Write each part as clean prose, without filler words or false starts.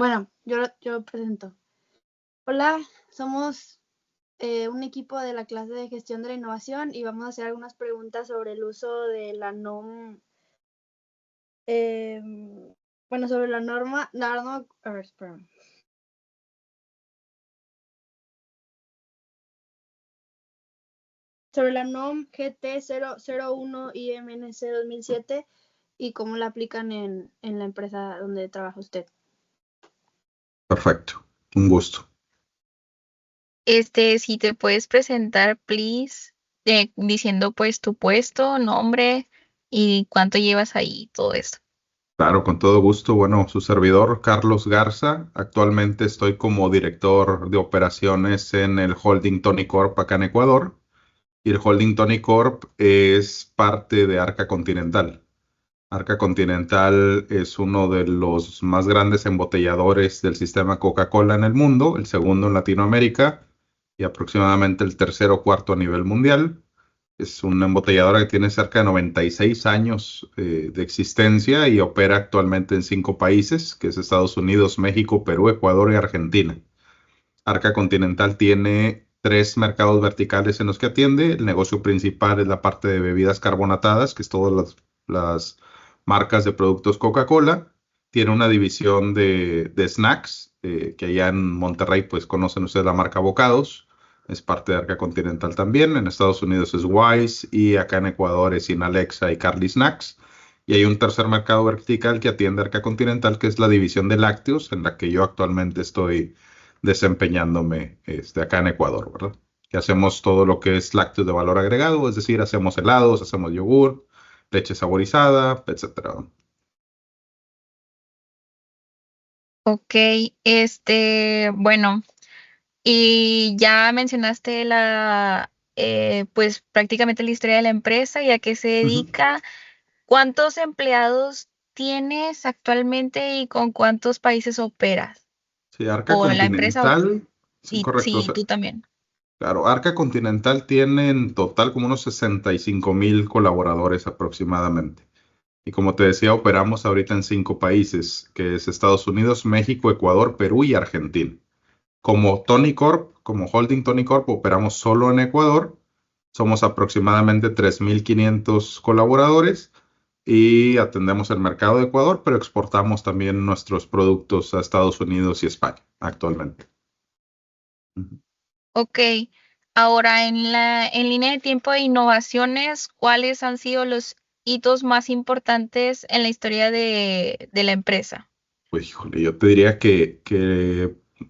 Bueno, yo presento. Hola, somos un equipo de la clase de gestión de la innovación y vamos a hacer algunas preguntas sobre el uso de la NOM. Bueno, sobre la norma, a ver, espérame. Sobre la NOM GT 001 IMNC 2007 y cómo la aplican en la empresa donde trabaja usted. Perfecto, un gusto. Si te puedes presentar, please, diciendo pues tu puesto, nombre y cuánto llevas ahí, todo esto. Claro, con todo gusto. Bueno, su servidor, Carlos Garza. Actualmente estoy como director de operaciones en el Holding Tony Corp acá en Ecuador. Y el Holding Tony Corp es parte de Arca Continental. Arca Continental es uno de los más grandes embotelladores del sistema Coca-Cola en el mundo, el segundo en Latinoamérica y aproximadamente el tercero o cuarto a nivel mundial. Es una embotelladora que tiene cerca de 96 años de existencia y opera actualmente en 5 países, que es Estados Unidos, México, Perú, Ecuador y Argentina. Arca Continental tiene 3 mercados verticales en los que atiende. El negocio principal es la parte de bebidas carbonatadas, que es todas las marcas de productos Coca-Cola. Tiene una división de snacks, que allá en Monterrey pues conocen ustedes la marca Bocados. Es parte de Arca Continental también. En Estados Unidos es Wise y acá en Ecuador es Inalexa y Carly Snacks. Y hay un tercer mercado vertical que atiende Arca Continental, que es la división de lácteos, en la que yo actualmente estoy desempeñándome acá en Ecuador, ¿verdad? Que hacemos todo lo que es lácteos de valor agregado, es decir, hacemos helados, hacemos yogur, leche saborizada, etcétera. Ok, bueno, y ya mencionaste pues prácticamente la historia de la empresa y a qué se Ujú. dedica. ¿Cuántos empleados tienes actualmente y con cuántos países operas? Sí, Arca O la empresa, Continental, sí, y correcto. O sí, sea, tú también. claro, Arca Continental tiene en total como unos 65,000 colaboradores aproximadamente. Y como te decía, operamos ahorita en 5 países, que es Estados Unidos, México, Ecuador, Perú y Argentina. Como Tony Corp, como Holding Tony Corp, operamos solo en Ecuador. Somos aproximadamente 3,500 colaboradores y atendemos el mercado de Ecuador, pero exportamos también nuestros productos a Estados Unidos y España actualmente. Ujú. Ok, ahora en línea de tiempo de innovaciones, ¿cuáles han sido los hitos más importantes en la historia de la empresa? Pues, híjole, yo te diría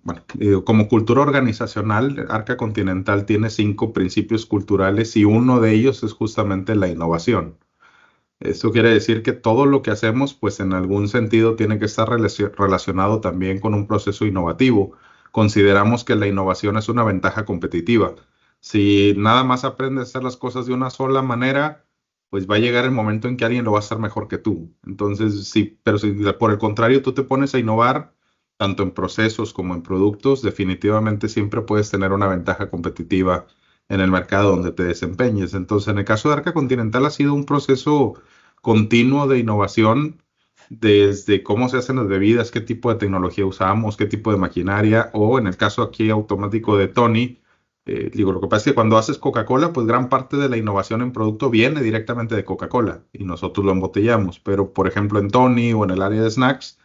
bueno, como cultura organizacional, Arca Continental tiene 5 principios culturales y uno de ellos es justamente la innovación. Esto quiere decir que todo lo que hacemos, pues en algún sentido tiene que estar relacionado también con un proceso innovativo. Consideramos que la innovación es una ventaja competitiva. Si nada más aprendes a hacer las cosas de una sola manera, pues va a llegar el momento en que alguien lo va a hacer mejor que tú. Entonces, sí, pero si por el contrario tú te pones a innovar, tanto en procesos como en productos, definitivamente siempre puedes tener una ventaja competitiva en el mercado donde te desempeñes. Entonces, en el caso de Arca Continental ha sido un proceso continuo de innovación, desde cómo se hacen las bebidas, qué tipo de tecnología usamos, qué tipo de maquinaria, o en el caso aquí automático de Tony, digo, lo que pasa es que cuando haces Coca-Cola, pues gran parte de la innovación en producto viene directamente de Coca-Cola y nosotros lo embotellamos, pero por ejemplo en Tony o en el área de snacks,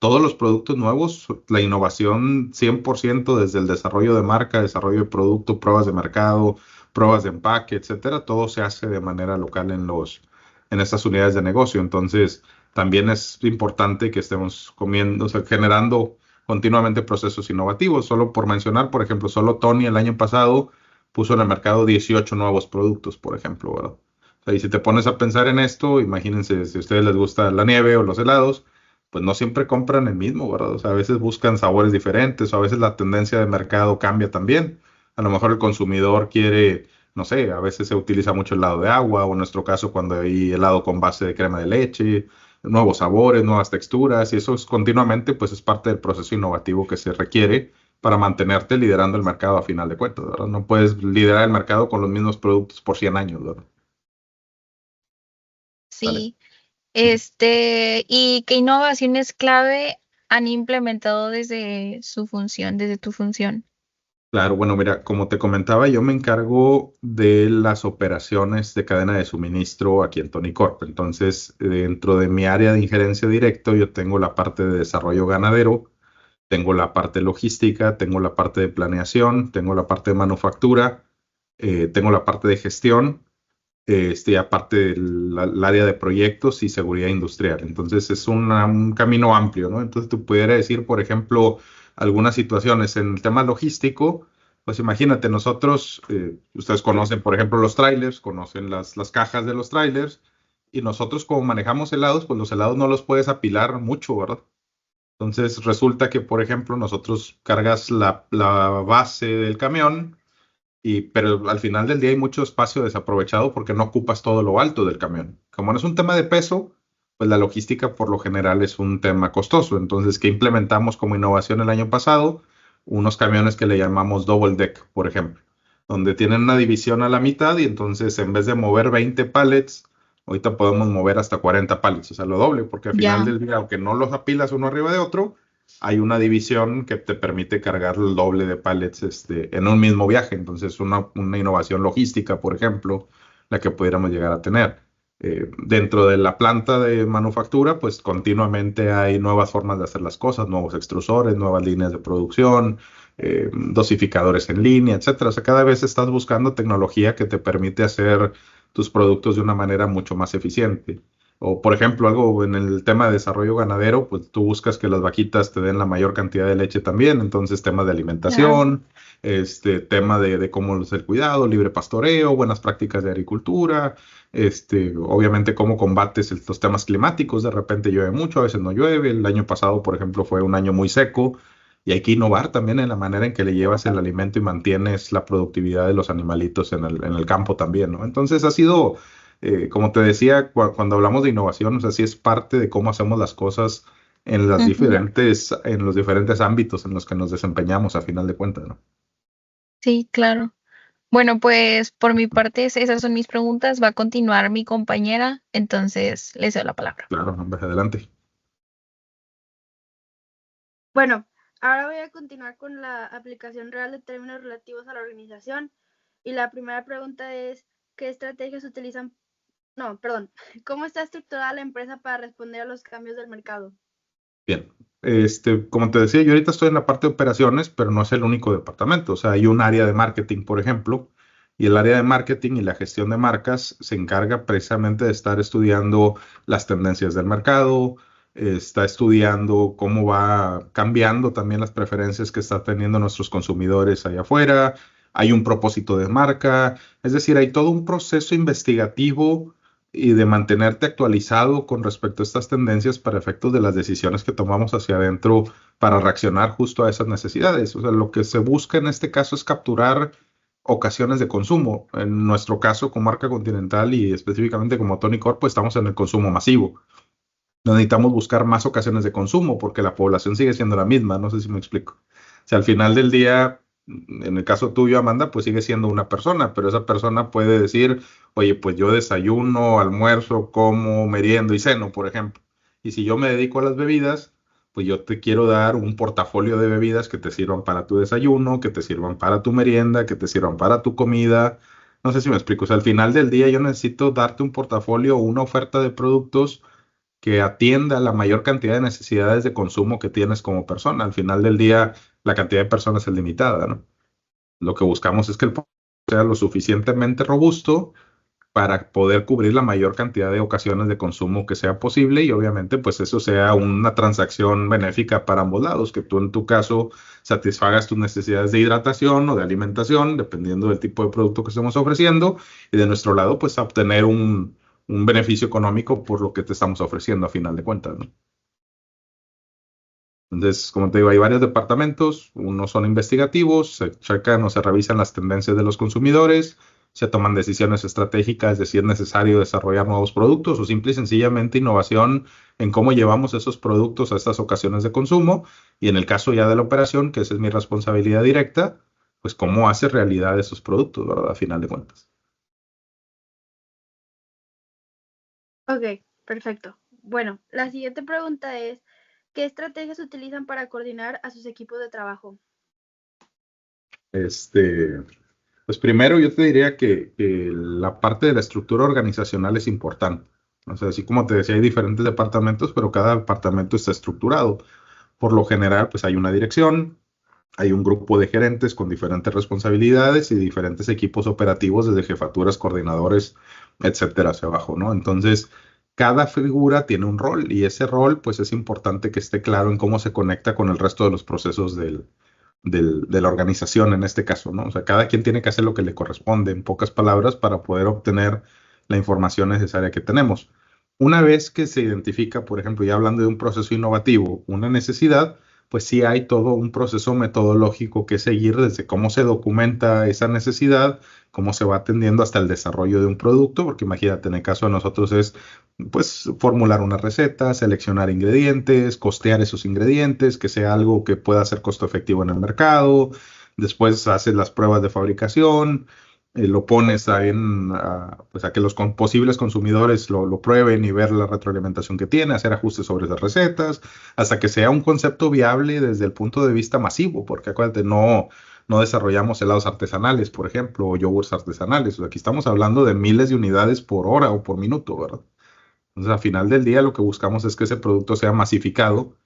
todos los productos nuevos, la innovación 100% desde el desarrollo de marca, desarrollo de producto, pruebas de mercado, pruebas de empaque, etcétera, todo se hace de manera local en estas unidades de negocio. Entonces, también es importante que estemos comiendo, o sea, generando continuamente procesos innovativos. Solo por mencionar, por ejemplo, solo Tony el año pasado puso en el mercado 18 nuevos productos, por ejemplo, ¿verdad? O sea, y si te pones a pensar en esto, imagínense si a ustedes les gusta la nieve o los helados, pues no siempre compran el mismo, ¿verdad? O sea, a veces buscan sabores diferentes o a veces la tendencia de mercado cambia también. A lo mejor el consumidor quiere, no sé, a veces se utiliza mucho helado de agua o en nuestro caso cuando hay helado con base de crema de leche, nuevos sabores, nuevas texturas y eso es continuamente, pues es parte del proceso innovativo que se requiere para mantenerte liderando el mercado a final de cuentas, ¿verdad? No puedes liderar el mercado con los mismos productos por 100 años, ¿verdad? ¿Sale? Sí, ¿y qué innovación es clave han implementado desde su función, desde tu función? Claro, bueno, mira, como te comentaba, yo me encargo de las operaciones de cadena de suministro aquí en Tony Corp. Entonces, dentro de mi área de injerencia directo, yo tengo la parte de desarrollo ganadero, tengo la parte logística, tengo la parte de planeación, tengo la parte de manufactura, tengo la parte de gestión, aparte del área de proyectos y seguridad industrial. Entonces es un camino amplio, ¿no? Entonces tú pudieras decir, por ejemplo, algunas situaciones en el tema logístico, pues imagínate, nosotros, ustedes conocen, por ejemplo, los trailers, conocen las cajas de los trailers, y nosotros como manejamos helados, pues los helados no los puedes apilar mucho, ¿verdad? Entonces resulta que, por ejemplo, nosotros cargas la base del camión, pero al final del día hay mucho espacio desaprovechado porque no ocupas todo lo alto del camión. Como no es un tema de peso, pues la logística por lo general es un tema costoso. Entonces, ¿qué implementamos como innovación el año pasado? Unos camiones que le llamamos double deck, por ejemplo, donde tienen una división a la mitad y entonces en vez de mover 20 pallets, ahorita podemos mover hasta 40 pallets, o sea, lo doble, porque al final Ya, del día, aunque no los apilas uno arriba de otro, hay una división que te permite cargar el doble de pallets en un mismo viaje. Entonces, una innovación logística, por ejemplo, la que pudiéramos llegar a tener. Dentro de la planta de manufactura, pues continuamente hay nuevas formas de hacer las cosas, nuevos extrusores, nuevas líneas de producción, dosificadores en línea, etcétera. O sea, cada vez estás buscando tecnología que te permite hacer tus productos de una manera mucho más eficiente. O, por ejemplo, algo en el tema de desarrollo ganadero, pues tú buscas que las vaquitas te den la mayor cantidad de leche también. Entonces, tema de claro. alimentación, tema de cómo es el cuidado, libre pastoreo, buenas prácticas de agricultura, obviamente cómo combates los temas climáticos. De repente llueve mucho, a veces no llueve. El año pasado, por ejemplo, fue un año muy seco. Y hay que innovar también en la manera en que le llevas el alimento y mantienes la productividad de los animalitos en el campo también, ¿no? Entonces ha sido como te decía, cuando hablamos de innovación, o sea, sí es parte de cómo hacemos las cosas Ujú. en los diferentes ámbitos en los que nos desempeñamos a final de cuentas, ¿no? Sí, claro. Bueno, pues por mi parte esas son mis preguntas. Va a continuar mi compañera, entonces les doy la palabra. Claro, hombre, adelante. Bueno, ahora voy a continuar con la aplicación real de términos relativos a la organización. Y la primera pregunta es, ¿qué estrategias utilizan? No, perdón. ¿Cómo está estructurada la empresa para responder a los cambios del mercado? Bien. Como te decía, yo ahorita estoy en la parte de operaciones, pero no es el único departamento. O sea, hay un área de marketing, por ejemplo, y el área de marketing y la gestión de marcas se encarga precisamente de estar estudiando las tendencias del mercado, está estudiando cómo va cambiando también las preferencias que están teniendo nuestros consumidores allá afuera. Hay un propósito de marca, es decir, hay todo un proceso investigativo y de mantenerte actualizado con respecto a estas tendencias para efectos de las decisiones que tomamos hacia adentro para reaccionar justo a esas necesidades. O sea, lo que se busca en este caso es capturar ocasiones de consumo. En nuestro caso, como marca Continental y específicamente como Tony Corp, pues estamos en el consumo masivo. Necesitamos buscar más ocasiones de consumo porque la población sigue siendo la misma. No sé si me explico. O sea, al final del día, en el caso tuyo, Amanda, pues sigue siendo una persona, pero esa persona puede decir, oye, pues yo desayuno, almuerzo, como, meriendo y ceno, por ejemplo. Y si yo me dedico a las bebidas, pues yo te quiero dar un portafolio de bebidas que te sirvan para tu desayuno, que te sirvan para tu merienda, que te sirvan para tu comida. No sé si me explico. O sea, al final del día yo necesito darte un portafolio o una oferta de productos que atienda la mayor cantidad de necesidades de consumo que tienes como persona. Al final del día, la cantidad de personas es limitada, ¿no? Lo que buscamos es que el producto sea lo suficientemente robusto para poder cubrir la mayor cantidad de ocasiones de consumo que sea posible y obviamente pues eso sea una transacción benéfica para ambos lados, que tú en tu caso satisfagas tus necesidades de hidratación o de alimentación, dependiendo del tipo de producto que estemos ofreciendo, y de nuestro lado pues obtener un beneficio económico por lo que te estamos ofreciendo a final de cuentas, ¿no? Entonces, como te digo, hay varios departamentos, unos son investigativos, se checan o se revisan las tendencias de los consumidores, se toman decisiones estratégicas de si es necesario desarrollar nuevos productos o simple y sencillamente innovación en cómo llevamos esos productos a estas ocasiones de consumo. Y en el caso ya de la operación, que esa es mi responsabilidad directa, pues cómo hace realidad esos productos, ¿verdad? A final de cuentas. Ok, perfecto. Bueno, la siguiente pregunta es, ¿Qué estrategias utilizan para coordinar a sus equipos de trabajo? Pues primero yo te diría que la parte de la estructura organizacional es importante. O sea, así como te decía, hay diferentes departamentos, pero cada departamento está estructurado. Por lo general, pues hay una dirección, hay un grupo de gerentes con diferentes responsabilidades y diferentes equipos operativos, desde jefaturas, coordinadores, etcétera, hacia abajo, ¿no? Entonces, cada figura tiene un rol y ese rol, pues es importante que esté claro en cómo se conecta con el resto de los procesos de la organización en este caso, ¿no? O sea, cada quien tiene que hacer lo que le corresponde, en pocas palabras, para poder obtener la información necesaria que tenemos. Una vez que se identifica, por ejemplo, ya hablando de un proceso innovativo, una necesidad, pues sí hay todo un proceso metodológico que seguir desde cómo se documenta esa necesidad, cómo se va atendiendo hasta el desarrollo de un producto, porque imagínate, en el caso de nosotros es pues formular una receta, seleccionar ingredientes, costear esos ingredientes, que sea algo que pueda ser costo efectivo en el mercado. Después haces las pruebas de fabricación, lo pones pues a que los posibles consumidores lo prueben y ver la retroalimentación que tiene, hacer ajustes sobre esas recetas, hasta que sea un concepto viable desde el punto de vista masivo, porque acuérdate, no desarrollamos helados artesanales, por ejemplo, o yogurts artesanales. O sea, aquí estamos hablando de miles de unidades por hora o por minuto, ¿verdad? Entonces, al final del día, lo que buscamos es que ese producto sea masificado,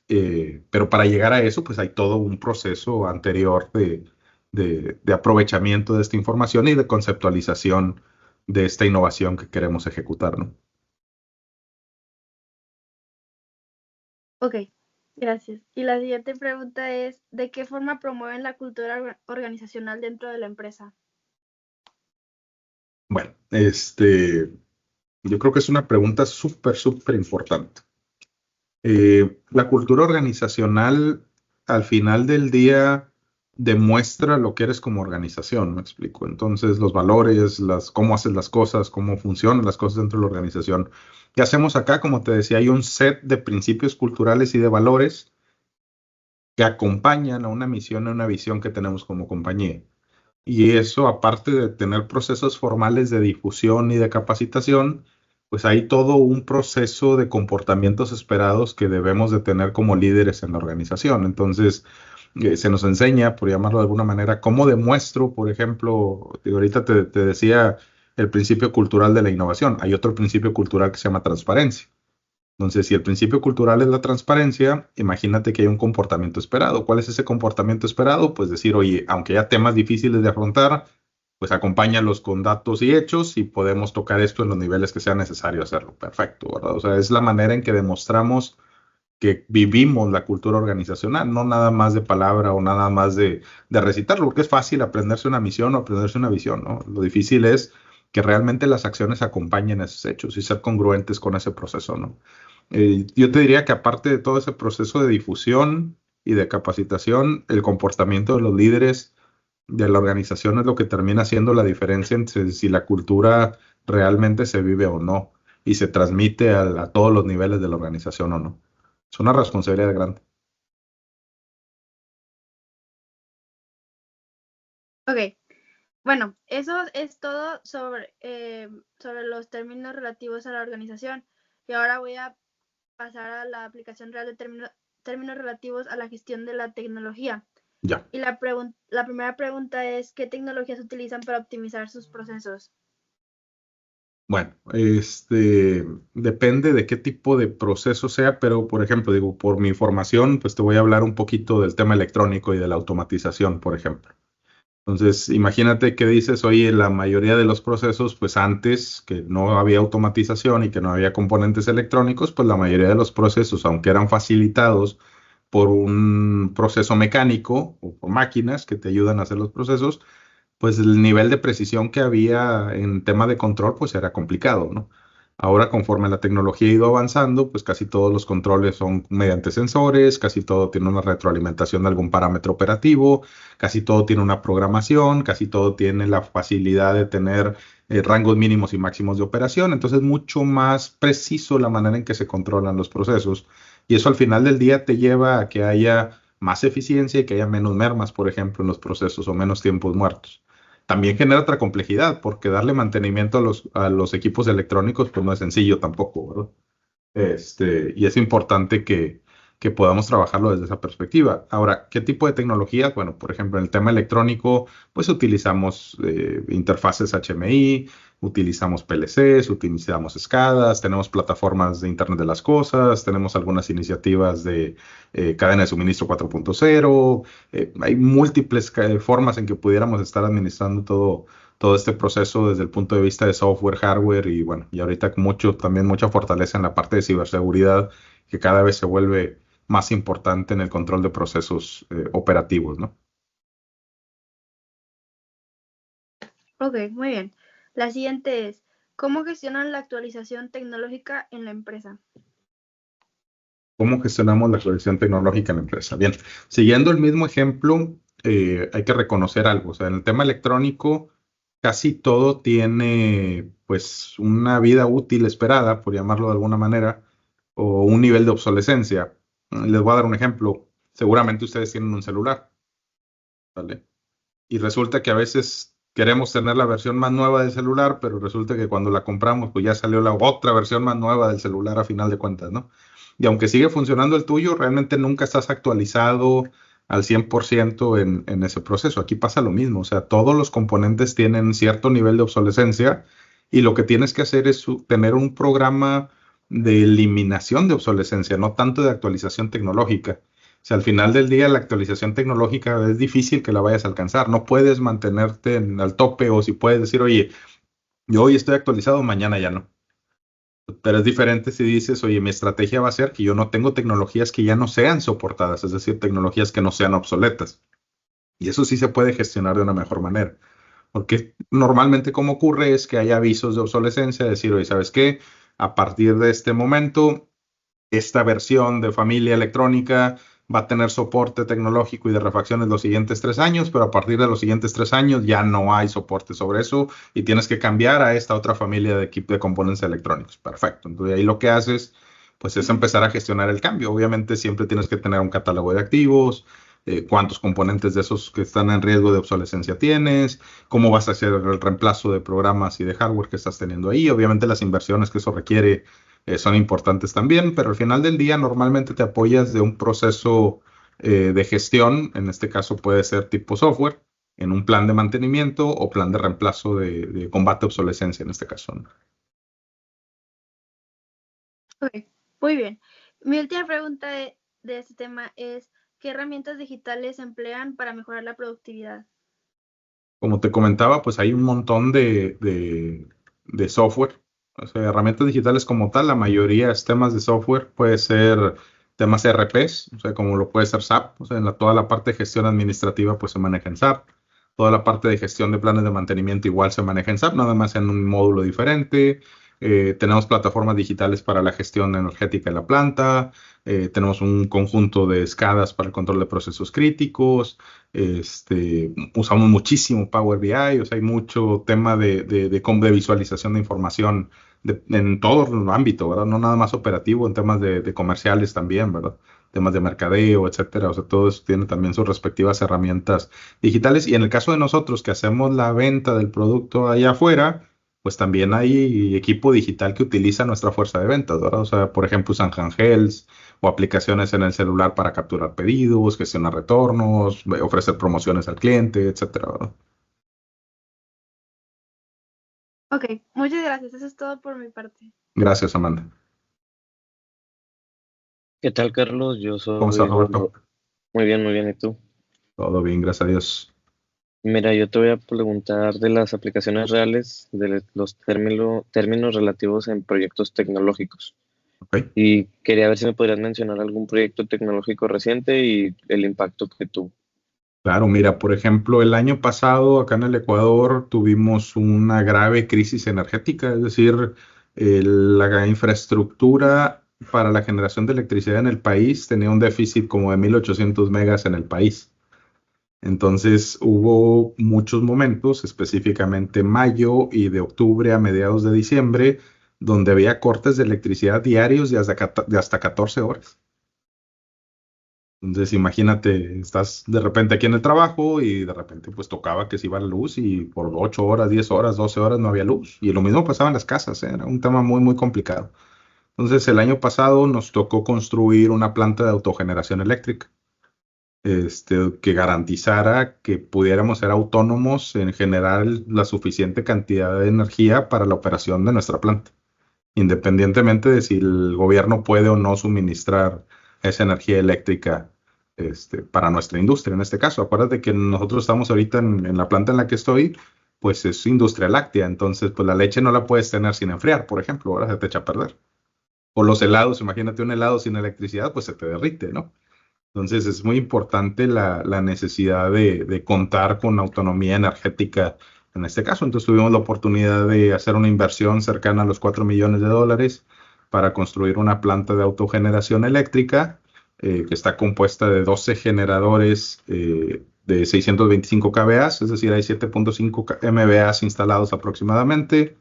pero para llegar a eso, pues hay todo un proceso anterior de aprovechamiento de esta información y de conceptualización de esta innovación que queremos ejecutar, ¿no? Ok, gracias. Y la siguiente pregunta es, ¿de qué forma promueven la cultura organizacional dentro de la empresa? Bueno, yo creo que es una pregunta súper importante. La cultura organizacional, al final del día, demuestra lo que eres como organización, ¿me explico? Entonces, los valores, cómo haces las cosas, cómo funcionan las cosas dentro de la organización. ¿Qué hacemos acá? Como te decía, hay un set de principios culturales y de valores que acompañan a una misión, a una visión que tenemos como compañía. Y eso, aparte de tener procesos formales de difusión y de capacitación, pues hay todo un proceso de comportamientos esperados que debemos de tener como líderes en la organización. Entonces, se nos enseña, por llamarlo de alguna manera, cómo demuestro, por ejemplo, ahorita te decía el principio cultural de la innovación. Hay otro principio cultural que se llama transparencia. Entonces, si el principio cultural es la transparencia, imagínate que hay un comportamiento esperado. ¿Cuál es ese comportamiento esperado? Pues decir, oye, aunque haya temas difíciles de afrontar, pues acompáñalos con datos y hechos y podemos tocar esto en los niveles que sea necesario hacerlo. Perfecto, ¿verdad? O sea, es la manera en que demostramos que vivimos la cultura organizacional, no nada más de palabra o nada más de recitarlo, porque es fácil aprenderse una misión o aprenderse una visión, ¿no? Lo difícil es que realmente las acciones acompañen esos hechos y ser congruentes con ese proceso, ¿no? Yo te diría que aparte de todo ese proceso de difusión y de capacitación, el comportamiento de los líderes de la organización es lo que termina haciendo la diferencia entre si la cultura realmente se vive o no y se transmite a todos los niveles de la organización o no. Es una responsabilidad grande. Ok, bueno, eso es todo sobre los términos relativos a la organización. Y ahora voy a pasar a la aplicación real de términos relativos a la gestión de la tecnología. Ya. Y la primera pregunta es, ¿qué tecnologías utilizan para optimizar sus procesos? Bueno, depende de qué tipo de proceso sea, pero por ejemplo, digo, por mi formación, pues te voy a hablar un poquito del tema electrónico y de la automatización, por ejemplo. Entonces, imagínate que dices, oye, la mayoría de los procesos, pues antes que no había automatización y que no había componentes electrónicos, pues la mayoría de los procesos, aunque eran facilitados por un proceso mecánico o por máquinas que te ayudan a hacer los procesos, pues el nivel de precisión que había en tema de control, pues era complicado, ¿no? Ahora, conforme la tecnología ha ido avanzando, pues casi todos los controles son mediante sensores, casi todo tiene una retroalimentación de algún parámetro operativo, casi todo tiene una programación, casi todo tiene la facilidad de tener rangos mínimos y máximos de operación, entonces mucho más preciso la manera en que se controlan los procesos. Y eso al final del día te lleva a que haya más eficiencia y que haya menos mermas, por ejemplo, en los procesos o menos tiempos muertos. También genera otra complejidad, porque darle mantenimiento a los equipos electrónicos, pues no es sencillo tampoco, ¿verdad? Y es importante que podamos trabajarlo desde esa perspectiva. Ahora, ¿qué tipo de tecnologías? Bueno, por ejemplo, en el tema electrónico, pues utilizamos interfaces HMI, utilizamos PLCs, utilizamos SCADAs, tenemos plataformas de Internet de las Cosas, tenemos algunas iniciativas de cadena de suministro 4.0. Hay múltiples formas en que pudiéramos estar administrando todo este proceso desde el punto de vista de software, hardware y bueno, y ahorita también mucha fortaleza en la parte de ciberseguridad que cada vez se vuelve más importante en el control de procesos operativos, ¿no? Ok, muy bien. La siguiente es, ¿cómo gestionan la actualización tecnológica en la empresa? ¿Cómo gestionamos la actualización tecnológica en la empresa? Bien, siguiendo el mismo ejemplo, hay que reconocer algo. O sea, en el tema electrónico, casi todo tiene pues una vida útil esperada, por llamarlo de alguna manera, o un nivel de obsolescencia. Les voy a dar un ejemplo. Seguramente ustedes tienen un celular, ¿vale? Y resulta que a veces queremos tener la versión más nueva del celular, pero resulta que cuando la compramos, pues ya salió la otra versión más nueva del celular a final de cuentas, ¿no? Y aunque sigue funcionando el tuyo, realmente nunca estás actualizado al 100% en ese proceso. Aquí pasa lo mismo, o sea, todos los componentes tienen cierto nivel de obsolescencia y lo que tienes que hacer es tener un programa de eliminación de obsolescencia, no tanto de actualización tecnológica. O sea, al final del día la actualización tecnológica es difícil que la vayas a alcanzar. No puedes mantenerte al tope o si puedes decir, oye, yo hoy estoy actualizado, mañana ya no. Pero es diferente si dices, oye, mi estrategia va a ser que yo no tengo tecnologías que ya no sean soportadas, es decir, tecnologías que no sean obsoletas. Y eso sí se puede gestionar de una mejor manera. Porque normalmente como ocurre es que hay avisos de obsolescencia, decir, oye, ¿sabes qué? A partir de este momento esta versión de familia electrónica va a tener soporte tecnológico y de refacciones los siguientes 3 años, pero a partir de los siguientes 3 años ya no hay soporte sobre eso y tienes que cambiar a esta otra familia de equipo de componentes electrónicos. Perfecto. Entonces ahí lo que haces pues es empezar a gestionar el cambio. Obviamente siempre tienes que tener un catálogo de activos, cuántos componentes de esos que están en riesgo de obsolescencia tienes, cómo vas a hacer el reemplazo de programas y de hardware que estás teniendo ahí. Obviamente las inversiones que eso requiere son importantes también, pero al final del día normalmente te apoyas de un proceso de gestión, en este caso puede ser tipo software, en un plan de mantenimiento o plan de reemplazo de combate a obsolescencia en este caso, ¿no? Ok, muy bien. Mi última pregunta de este tema es, ¿qué herramientas digitales se emplean para mejorar la productividad? Como te comentaba, pues hay un montón de software, o sea, herramientas digitales como tal, la mayoría es temas de software, puede ser temas ERPs, o sea, como lo puede ser SAP, o sea, toda la parte de gestión administrativa pues se maneja en SAP, toda la parte de gestión de planes de mantenimiento igual se maneja en SAP, nada más en un módulo diferente. Tenemos plataformas digitales para la gestión energética de la planta, tenemos un conjunto de SCADAs para el control de procesos críticos. Usamos muchísimo Power BI, o sea, hay mucho tema de visualización de información en todo el ámbito, ¿verdad? No nada más operativo, en temas de comerciales también, ¿verdad? Temas de mercadeo, etcétera. O sea, todo eso tiene también sus respectivas herramientas digitales. Y en el caso de nosotros que hacemos la venta del producto allá afuera, pues también hay equipo digital que utiliza nuestra fuerza de ventas, ¿verdad? O sea, por ejemplo, usan handhelds o aplicaciones en el celular para capturar pedidos, gestionar retornos, ofrecer promociones al cliente, etcétera, ¿verdad? Ok, muchas gracias. Eso es todo por mi parte. Gracias, Amanda. ¿Qué tal, Carlos? Yo ¿Cómo estás, soy Roberto? muy bien, ¿y tú? Todo bien, gracias a Dios. Mira, yo te voy a preguntar de las aplicaciones reales, de los términos relativos en proyectos tecnológicos. Ok. Y quería ver si me podrías mencionar algún proyecto tecnológico reciente y el impacto que tuvo. Claro, mira, por ejemplo, el año pasado acá en el Ecuador tuvimos una grave crisis energética, es decir, la infraestructura para la generación de electricidad en el país tenía un déficit como de 1800 megas en el país. Entonces hubo muchos momentos, específicamente mayo y de octubre a mediados de diciembre, donde había cortes de electricidad diarios de hasta 14 horas. Entonces imagínate, estás de repente aquí en el trabajo y de repente pues tocaba que se iba la luz y por 8 horas, 10 horas, 12 horas no había luz. Y lo mismo pasaba en las casas, ¿eh? Era un tema muy, muy complicado. Entonces, el año pasado nos tocó construir una planta de autogeneración eléctrica, que garantizara que pudiéramos ser autónomos en generar la suficiente cantidad de energía para la operación de nuestra planta, independientemente de si el gobierno puede o no suministrar esa energía eléctrica, para nuestra industria. En este caso, acuérdate que nosotros estamos ahorita en la planta en la que estoy, pues es industria láctea, entonces pues la leche no la puedes tener sin enfriar, por ejemplo, ahora se te echa a perder. O los helados, imagínate un helado sin electricidad, pues se te derrite, ¿no? Entonces es muy importante la necesidad de contar con autonomía energética en este caso. Entonces tuvimos la oportunidad de hacer una inversión cercana a los $4 millones para construir una planta de autogeneración eléctrica, que está compuesta de 12 generadores de 625 kVA, es decir, hay 7.5 MVA instalados aproximadamente,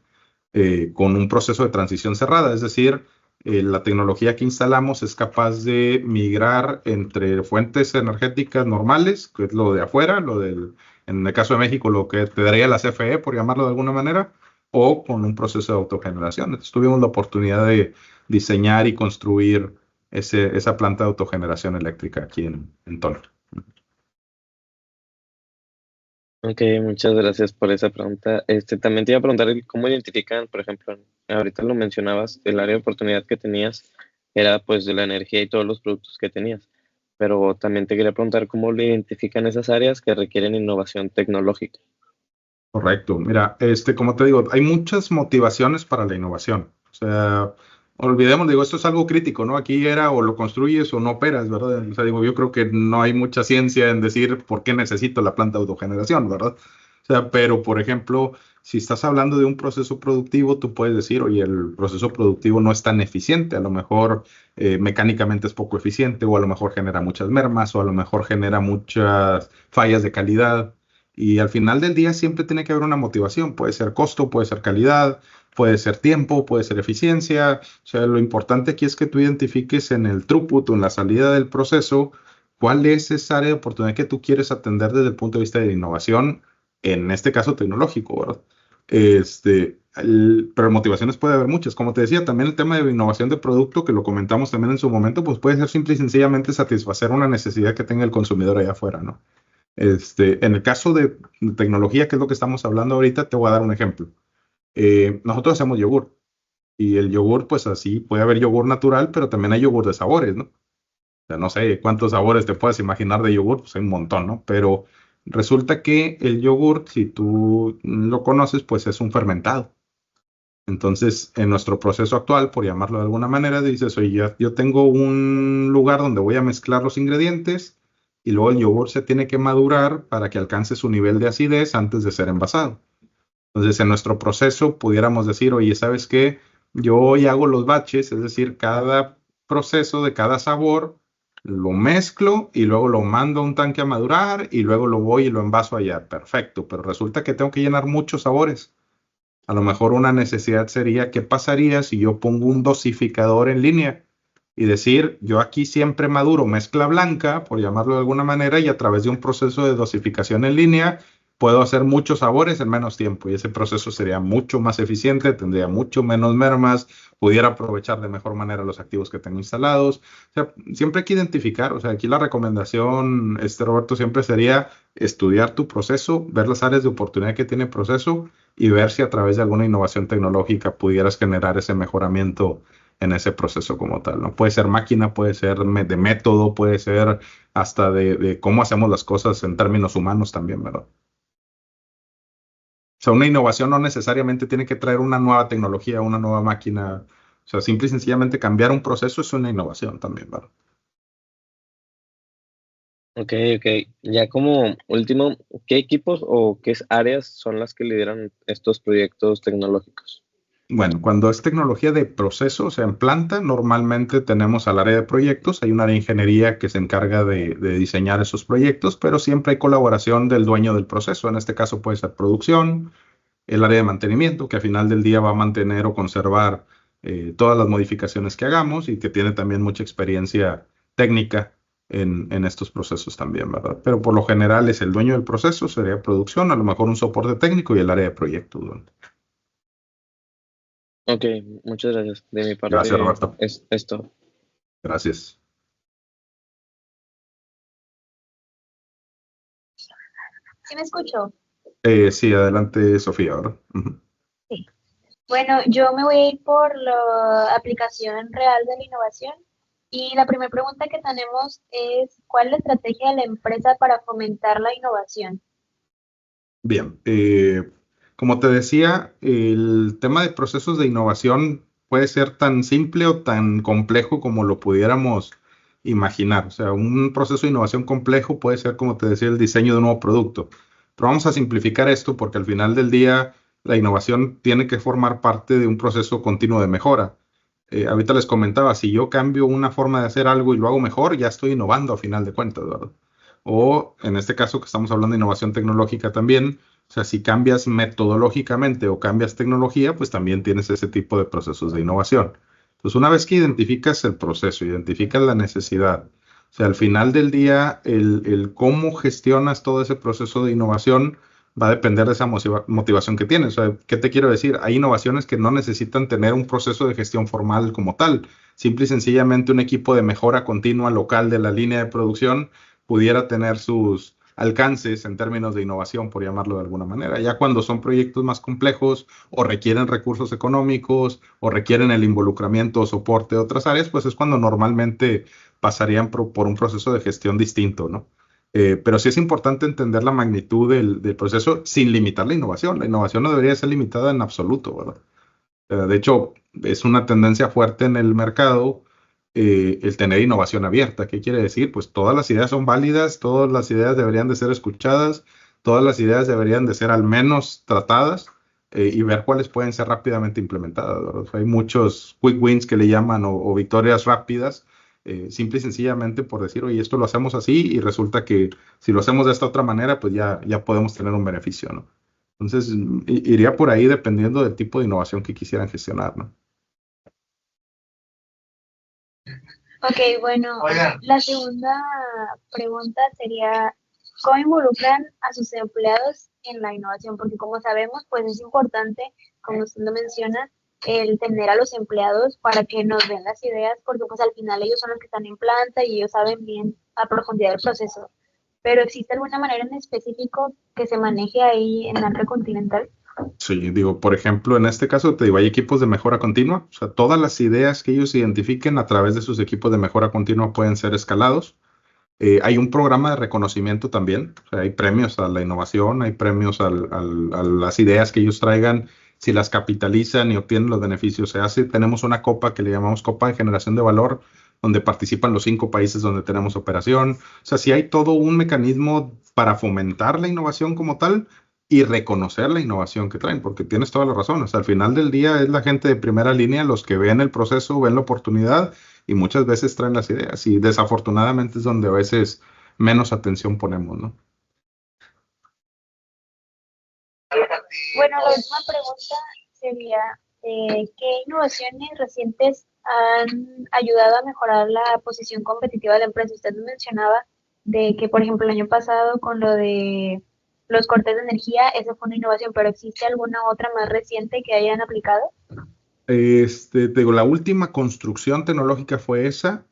con un proceso de transición cerrada, es decir, la tecnología que instalamos es capaz de migrar entre fuentes energéticas normales, que es lo de afuera, en el caso de México, lo que te daría la CFE, por llamarlo de alguna manera, o con un proceso de autogeneración. Entonces tuvimos la oportunidad de diseñar y construir esa planta de autogeneración eléctrica aquí en Toluca. Ok, muchas gracias por esa pregunta. También te iba a preguntar cómo identifican, por ejemplo, ahorita lo mencionabas, el área de oportunidad que tenías era pues de la energía y todos los productos que tenías, pero también te quería preguntar cómo lo identifican esas áreas que requieren innovación tecnológica. Correcto. Mira, como te digo, hay muchas motivaciones para la innovación. O sea, olvidemos, digo, esto es algo crítico, ¿no? Aquí era o lo construyes o no operas, ¿verdad? O sea, digo, yo creo que no hay mucha ciencia en decir por qué necesito la planta de autogeneración, ¿verdad? O sea, pero, por ejemplo, si estás hablando de un proceso productivo, tú puedes decir, oye, el proceso productivo no es tan eficiente, a lo mejor mecánicamente es poco eficiente, o a lo mejor genera muchas mermas, o a lo mejor genera muchas fallas de calidad. Y al final del día siempre tiene que haber una motivación. Puede ser costo, puede ser calidad, puede ser tiempo, puede ser eficiencia. O sea, lo importante aquí es que tú identifiques en el throughput o en la salida del proceso cuál es esa área de oportunidad que tú quieres atender desde el punto de vista de la innovación, en este caso tecnológico, ¿verdad? Pero motivaciones puede haber muchas. Como te decía, también el tema de innovación de producto, que lo comentamos también en su momento, pues puede ser simple y sencillamente satisfacer una necesidad que tenga el consumidor allá afuera, ¿no? En el caso de tecnología, que es lo que estamos hablando ahorita, te voy a dar un ejemplo. Nosotros hacemos yogur y el yogur, pues así puede haber yogur natural, pero también hay yogur de sabores, ¿no? O sea, no sé cuántos sabores te puedes imaginar de yogur, pues hay un montón, ¿no? Pero resulta que el yogur, si tú lo conoces, pues es un fermentado. Entonces, en nuestro proceso actual, por llamarlo de alguna manera, dices, oye, yo tengo un lugar donde voy a mezclar los ingredientes y luego el yogur se tiene que madurar para que alcance su nivel de acidez antes de ser envasado. Entonces, en nuestro proceso pudiéramos decir, oye, ¿sabes qué? Yo hoy hago los batches, es decir, cada proceso de cada sabor lo mezclo y luego lo mando a un tanque a madurar y luego lo voy y lo envaso allá. Perfecto, pero resulta que tengo que llenar muchos sabores. A lo mejor una necesidad sería, ¿qué pasaría si yo pongo un dosificador en línea? Y decir, yo aquí siempre maduro mezcla blanca, por llamarlo de alguna manera, y a través de un proceso de dosificación en línea, puedo hacer muchos sabores en menos tiempo. Y ese proceso sería mucho más eficiente, tendría mucho menos mermas, pudiera aprovechar de mejor manera los activos que tengo instalados. O sea, siempre hay que identificar, o sea, aquí la recomendación, Roberto, siempre sería estudiar tu proceso, ver las áreas de oportunidad que tiene el proceso y ver si a través de alguna innovación tecnológica pudieras generar ese mejoramiento en ese proceso como tal, ¿no? Puede ser máquina, puede ser de método, puede ser hasta de cómo hacemos las cosas en términos humanos también, ¿verdad? O sea, una innovación no necesariamente tiene que traer una nueva tecnología, una nueva máquina. O sea, simple y sencillamente cambiar un proceso es una innovación también, ¿verdad? Ok, ok. Ya como último, ¿qué equipos o qué áreas son las que lideran estos proyectos tecnológicos? Bueno, cuando es tecnología de proceso, o sea, en planta, normalmente tenemos al área de proyectos, hay un área de ingeniería que se encarga de diseñar esos proyectos, pero siempre hay colaboración del dueño del proceso. En este caso puede ser producción, el área de mantenimiento, que al final del día va a mantener o conservar todas las modificaciones que hagamos y que tiene también mucha experiencia técnica en estos procesos también, ¿verdad? Pero por lo general es el dueño del proceso, sería producción, a lo mejor un soporte técnico y el área de proyectos, ¿verdad? Ok, muchas gracias. De mi Gracias, parte Roberto. es todo. Gracias. ¿Sí me escucho? Sí, adelante, Sofía, ahora. Ujú. Sí. Bueno, yo me voy a ir por la aplicación real de la innovación. Y la primera pregunta que tenemos es, ¿cuál es la estrategia de la empresa para fomentar la innovación? Bien, como te decía, el tema de procesos de innovación puede ser tan simple o tan complejo como lo pudiéramos imaginar. O sea, un proceso de innovación complejo puede ser, como te decía, el diseño de un nuevo producto. Pero vamos a simplificar esto porque al final del día la innovación tiene que formar parte de un proceso continuo de mejora. Ahorita les comentaba, si yo cambio una forma de hacer algo y lo hago mejor, ya estoy innovando a final de cuentas, ¿verdad? O en este caso que estamos hablando de innovación tecnológica también, o sea, si cambias metodológicamente o cambias tecnología, pues también tienes ese tipo de procesos de innovación. Entonces, una vez que identificas el proceso, identificas la necesidad, o sea, al final del día, el cómo gestionas todo ese proceso de innovación va a depender de esa motivación que tienes. O sea, ¿qué te quiero decir? Hay innovaciones que no necesitan tener un proceso de gestión formal como tal. Simple y sencillamente un equipo de mejora continua local de la línea de producción pudiera tener sus alcances en términos de innovación, por llamarlo de alguna manera. Ya cuando son proyectos más complejos o requieren recursos económicos o requieren el involucramiento o soporte de otras áreas, pues es cuando normalmente pasarían por un proceso de gestión distinto, ¿no? Pero sí es importante entender la magnitud del proceso sin limitar la innovación. La innovación no debería ser limitada en absoluto, ¿verdad? De hecho, es una tendencia fuerte en el mercado el tener innovación abierta. ¿Qué quiere decir? Pues todas las ideas son válidas, todas las ideas deberían de ser escuchadas, todas las ideas deberían de ser al menos tratadas y ver cuáles pueden ser rápidamente implementadas, ¿verdad? O sea, hay muchos quick wins que le llaman o victorias rápidas, simple y sencillamente por decir, oye, esto lo hacemos así y resulta que si lo hacemos de esta otra manera, pues ya podemos tener un beneficio, ¿no? Entonces, iría por ahí dependiendo del tipo de innovación que quisieran gestionar, ¿no? Ok, bueno, la segunda pregunta sería, ¿cómo involucran a sus empleados en la innovación? Porque como sabemos, pues es importante, como usted lo menciona, el tener a los empleados para que nos den las ideas, porque pues al final ellos son los que están en planta y ellos saben bien a profundidad el proceso. Pero ¿existe alguna manera en específico que se maneje ahí en Arca Continental? Sí, digo, por ejemplo, en este caso te digo, hay equipos de mejora continua, o sea, todas las ideas que ellos identifiquen a través de sus equipos de mejora continua pueden ser escalados. Hay un programa de reconocimiento también, o sea, hay premios a la innovación, hay premios a las ideas que ellos traigan, si las capitalizan y obtienen los beneficios. Tenemos una copa que le llamamos Copa de Generación de Valor, donde participan los 5 países donde tenemos operación. O sea, sí hay todo un mecanismo para fomentar la innovación como tal y reconocer la innovación que traen, porque tienes toda la razón. O sea, al final del día es la gente de primera línea los que ven el proceso, ven la oportunidad y muchas veces traen las ideas y desafortunadamente es donde a veces menos atención ponemos, ¿no? Bueno, la última pregunta sería, ¿qué innovaciones recientes han ayudado a mejorar la posición competitiva de la empresa? Usted nos mencionaba de que, por ejemplo, el año pasado con lo de los cortes de energía, esa fue una innovación, pero ¿existe alguna otra más reciente que hayan aplicado? Te digo, la última construcción tecnológica fue esa.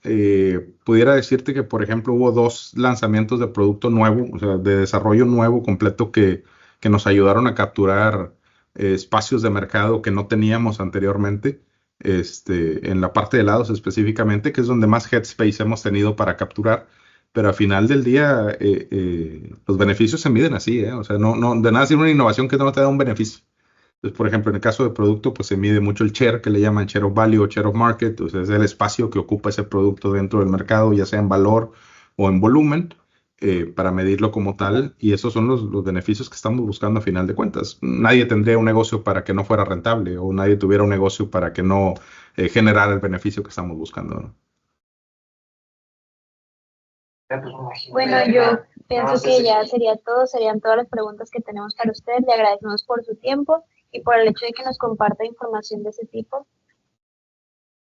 Pudiera decirte que, por ejemplo, hubo 2 lanzamientos de producto nuevo, o sea, de desarrollo nuevo completo que nos ayudaron a capturar espacios de mercado que no teníamos anteriormente, en la parte de helados específicamente, que es donde más headspace hemos tenido para capturar. Pero al final del día, los beneficios se miden así, ¿eh? O sea, no, de nada sirve una innovación que no te da un beneficio. Entonces, por ejemplo, en el caso de producto, pues se mide mucho el share, que le llaman share of value o share of market, entonces es el espacio que ocupa ese producto dentro del mercado, ya sea en valor o en volumen, para medirlo como tal, y esos son los beneficios que estamos buscando a final de cuentas. Nadie tendría un negocio para que no fuera rentable, o nadie tuviera un negocio para que no generara el beneficio que estamos buscando, ¿no? Bueno, yo pienso que ya sería todo, serían todas las preguntas que tenemos para usted. Le agradecemos por su tiempo y por el hecho de que nos comparta información de ese tipo.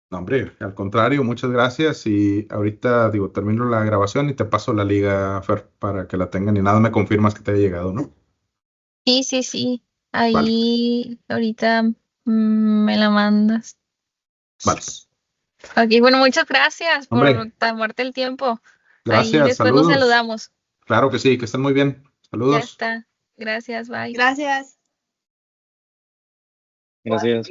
No, hombre, al contrario, muchas gracias. Y ahorita, digo, termino la grabación y te paso la liga, Fer, para que la tengan y nada me confirmas que te haya llegado, ¿no? Sí. Vale. Ahí ahorita Me la mandas. Vale. Ok, bueno, muchas gracias por Hombre. tomarte el tiempo. Ahí Gracias, después nos saludos. saludamos. Claro que sí, que estén muy bien. Ya Saludos. está. Gracias, bye. Gracias. Gracias.